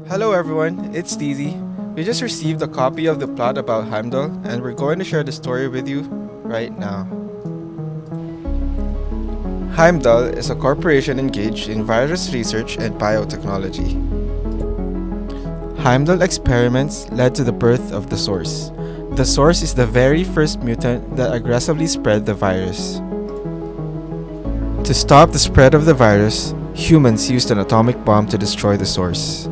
Hello everyone, it's Steezy. We just received a copy of the plot about Heimdall and we're going to share the story with you right now. Heimdall is a corporation engaged in virus research and biotechnology. Heimdall experiments led to the birth of the Source. The Source is the very first mutant that aggressively spread the virus. To stop the spread of the virus, humans used an atomic bomb to destroy the Source.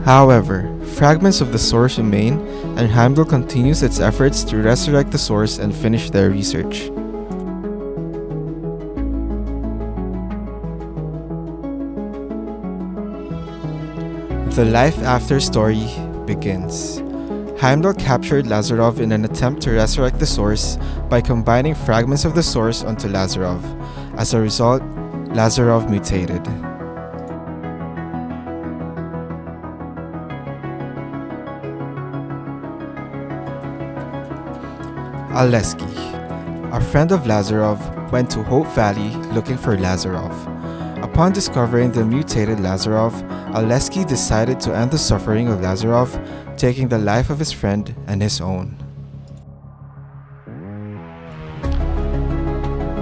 However, fragments of the Source remain, and Heimdall continues its efforts to resurrect the Source and finish their research. The LifeAfter story begins. Heimdall captured Lazarov in an attempt to resurrect the Source by combining fragments of the Source onto Lazarov. As a result, Lazarov mutated. Aleskey, a friend of Lazarov, went to Hope Valley looking for Lazarov. Upon discovering the mutated Lazarov, Aleskey decided to end the suffering of Lazarov, taking the life of his friend and his own.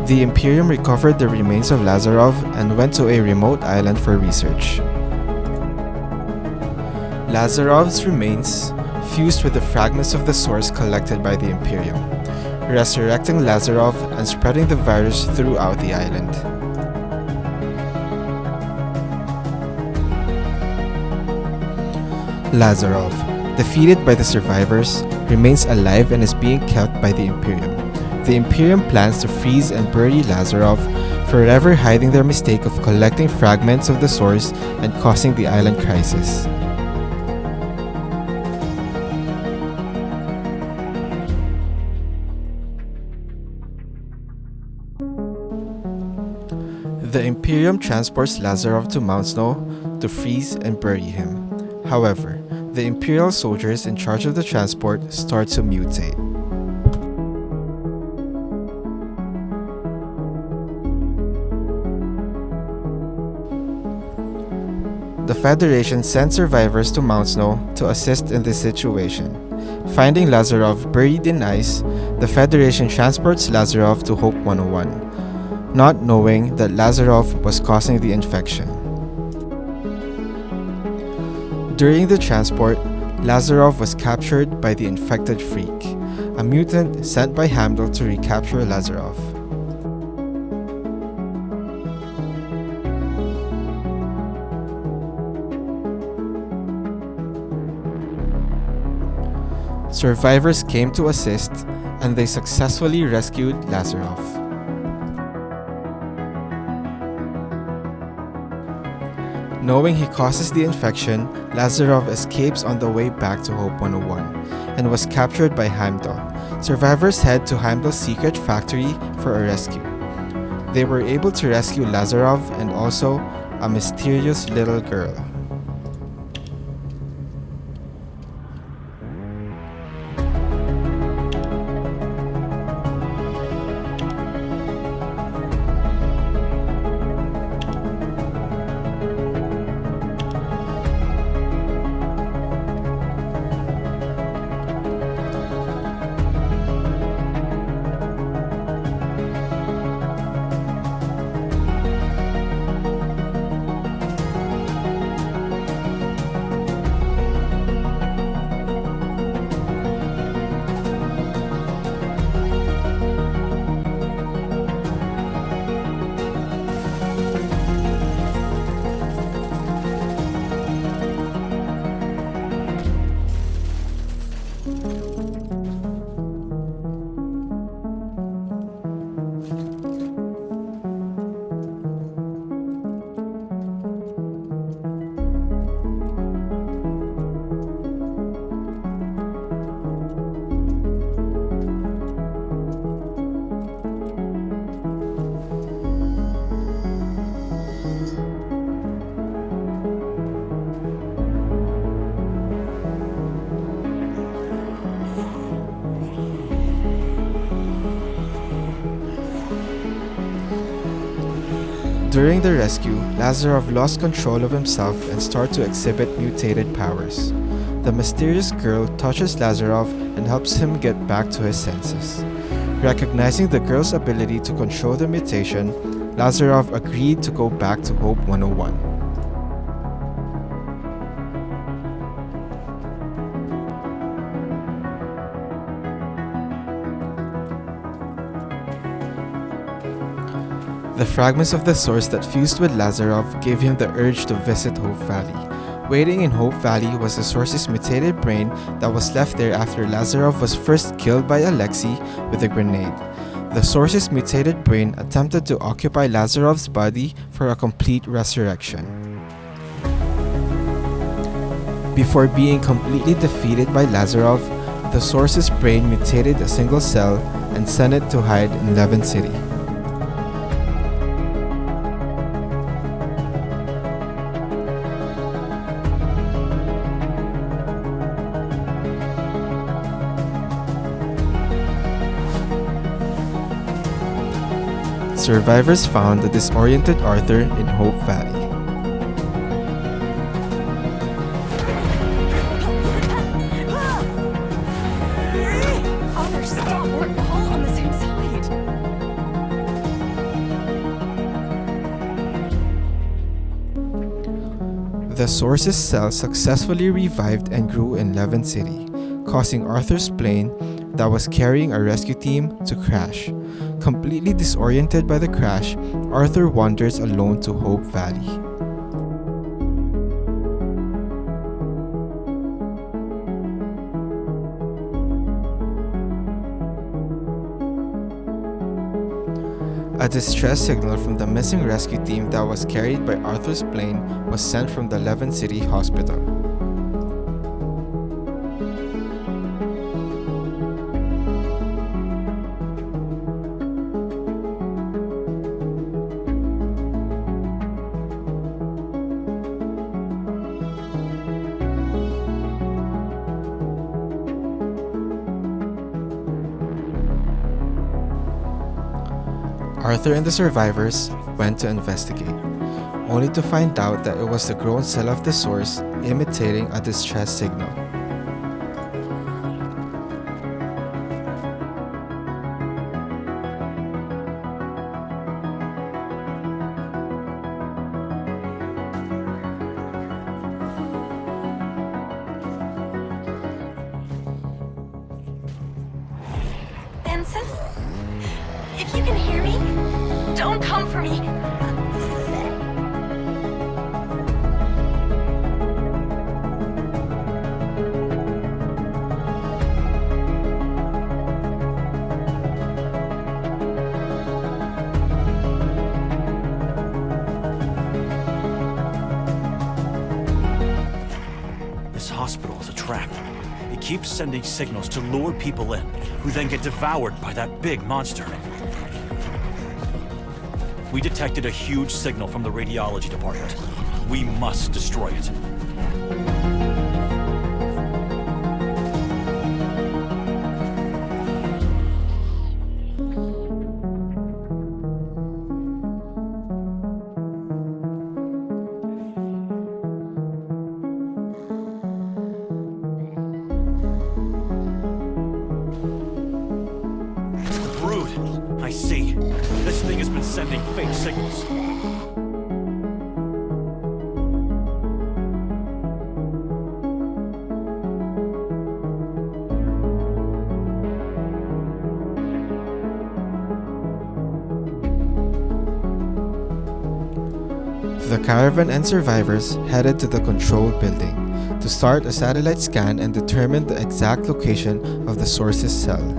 The Imperium recovered the remains of Lazarov and went to a remote island for research. Lazarov's remains fused with the fragments of the Source collected by the Imperium, resurrecting Lazarov and spreading the virus throughout the island. Lazarov, defeated by the survivors, remains alive and is being kept by the Imperium. The Imperium plans to freeze and bury Lazarov, forever hiding their mistake of collecting fragments of the Source and causing the island crisis. The Imperium transports Lazarov to Mount Snow to freeze and bury him. However, the Imperial soldiers in charge of the transport start to mutate. The Federation sends survivors to Mount Snow to assist in this situation. Finding Lazarov buried in ice, the Federation transports Lazarov to Hope 101, not knowing that Lazarov was causing the infection. During the transport, Lazarov was captured by the infected Freak, a mutant sent by Heimdall to recapture Lazarov. Survivors came to assist, and they successfully rescued Lazarov. Knowing he causes the infection, Lazarov escapes on the way back to Hope 101 and was captured by Heimdall. Survivors head to Heimdall's secret factory for a rescue. They were able to rescue Lazarov and also a mysterious little girl. During the rescue, Lazarov lost control of himself and started to exhibit mutated powers. The mysterious girl touches Lazarov and helps him get back to his senses. Recognizing the girl's ability to control the mutation, Lazarov agreed to go back to Hope 101. The fragments of the source that fused with Lazarov gave him the urge to visit Hope Valley. Waiting in Hope Valley was the source's mutated brain that was left there after Lazarov was first killed by Aleskey with a grenade. The source's mutated brain attempted to occupy Lazarov's body for a complete resurrection. Before being completely defeated by Lazarov, the source's brain mutated a single cell and sent it to hide in Levin City. Survivors found the disoriented Arthur in Hope Valley. Arthur, stop! We're all on the same side! The source's cell successfully revived and grew in Levin City, causing Arthur's plane that was carrying a rescue team to crash. Completely disoriented by the crash, Arthur wanders alone to Hope Valley. A distress signal from the missing rescue team that was carried by Arthur's plane was sent from the Levin City Hospital. Arthur and the survivors went to investigate, only to find out that it was the grown cell of the source imitating a distress signal. Benson? If you can hear me, don't come for me. This hospital is a trap. It keeps sending signals to lure people in, who then get devoured by that big monster. We detected a huge signal from the radiology department. We must destroy it. Brood, I see. This thing has been sending fake signals. The caravan and survivors headed to the control building to start a satellite scan and determine the exact location of the source's cell.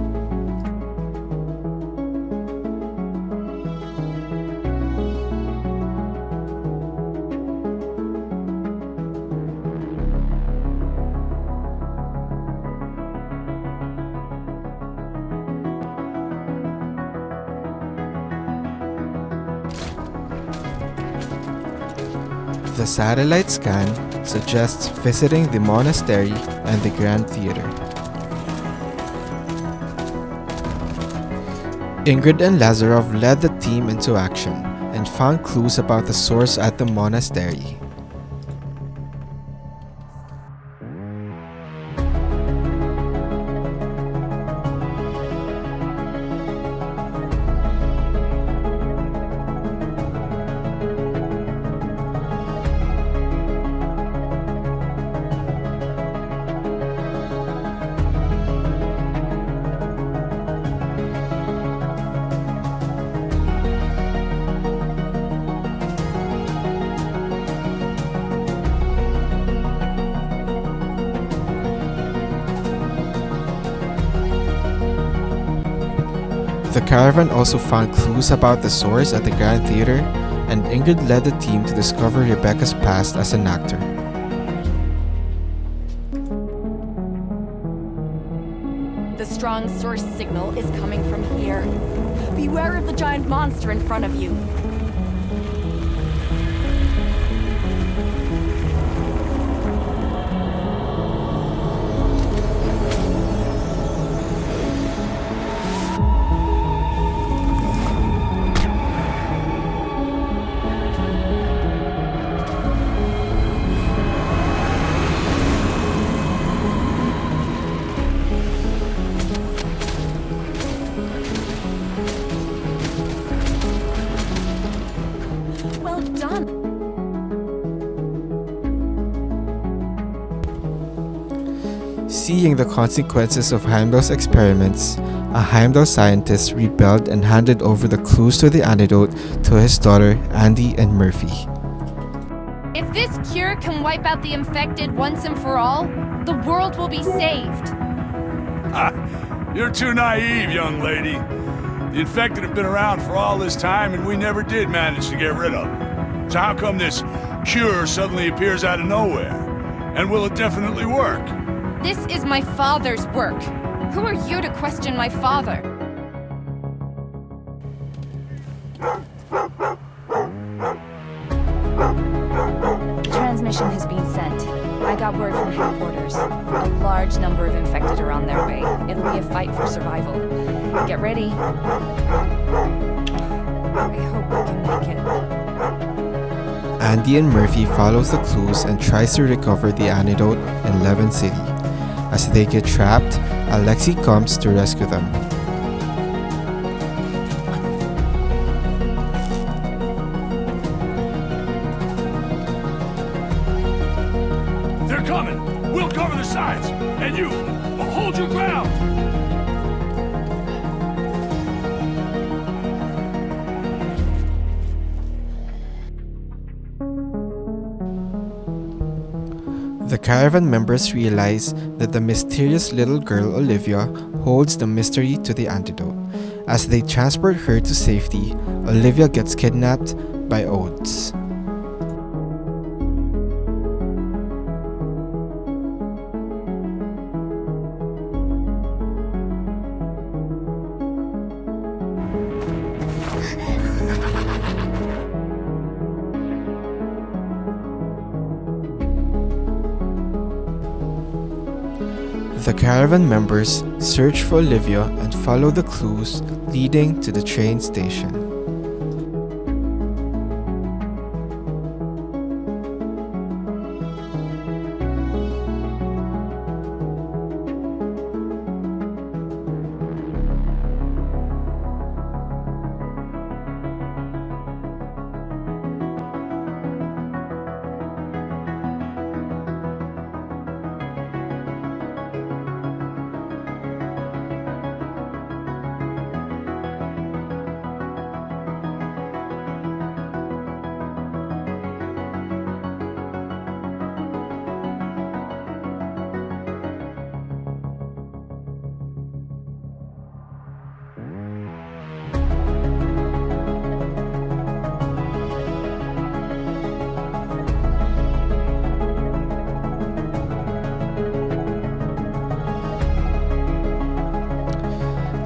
The satellite scan suggests visiting the monastery and the Grand Theater. Ingrid and Lazarov led the team into action, and and found clues about the source at the monastery. The caravan also found clues about the source at the Grand Theater, and Ingrid led the team to discover Rebecca's past as an actor. The strong source signal is coming from here. Beware of the giant monster in front of you. Seeing the consequences of Heimdall's experiments, a Heimdall scientist rebelled and handed over the clues to the antidote to his daughter, Andy and Murphy. If this cure can wipe out the infected once and for all, the world will be saved. You're too naive, young lady. The infected have been around for all this time, and we never did manage to get rid of them. So how come this cure suddenly appears out of nowhere? And will it definitely work? This is my father's work. Who are you to question my father? The transmission has been sent. I got word from headquarters. A large number of infected are on their way. It'll be a fight for survival. Get ready. I hope we can make it. Andy and Murphy follows the clues and tries to recover the antidote in Levin City. As they get trapped, Aleskey comes to rescue them. They're coming! We'll cover the sides! And you, hold your ground! The caravan members realize that the mysterious little girl Olivia holds the mystery to the antidote. As they transport her to safety, Olivia gets kidnapped by Oates. The caravan members search for Olivia and follow the clues leading to the train station.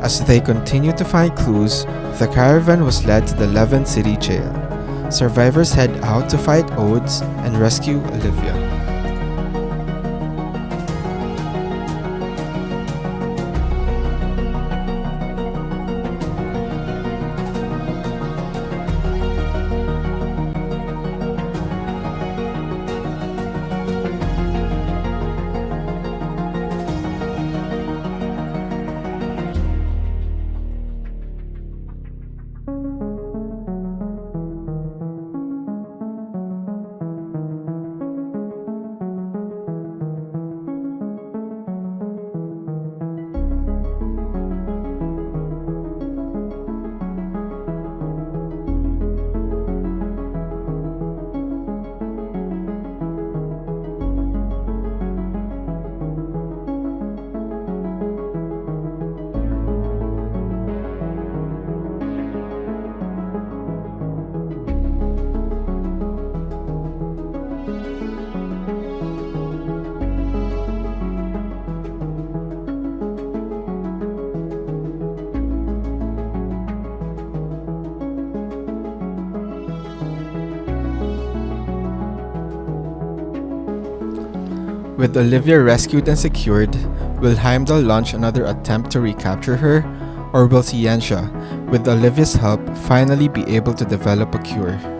As they continued to find clues, the caravan was led to the Levin City jail. Survivors head out to fight Oates and rescue Olivia. With Olivia rescued and secured, will Heimdall launch another attempt to recapture her? Or will Scientia, with Olivia's help, finally be able to develop a cure?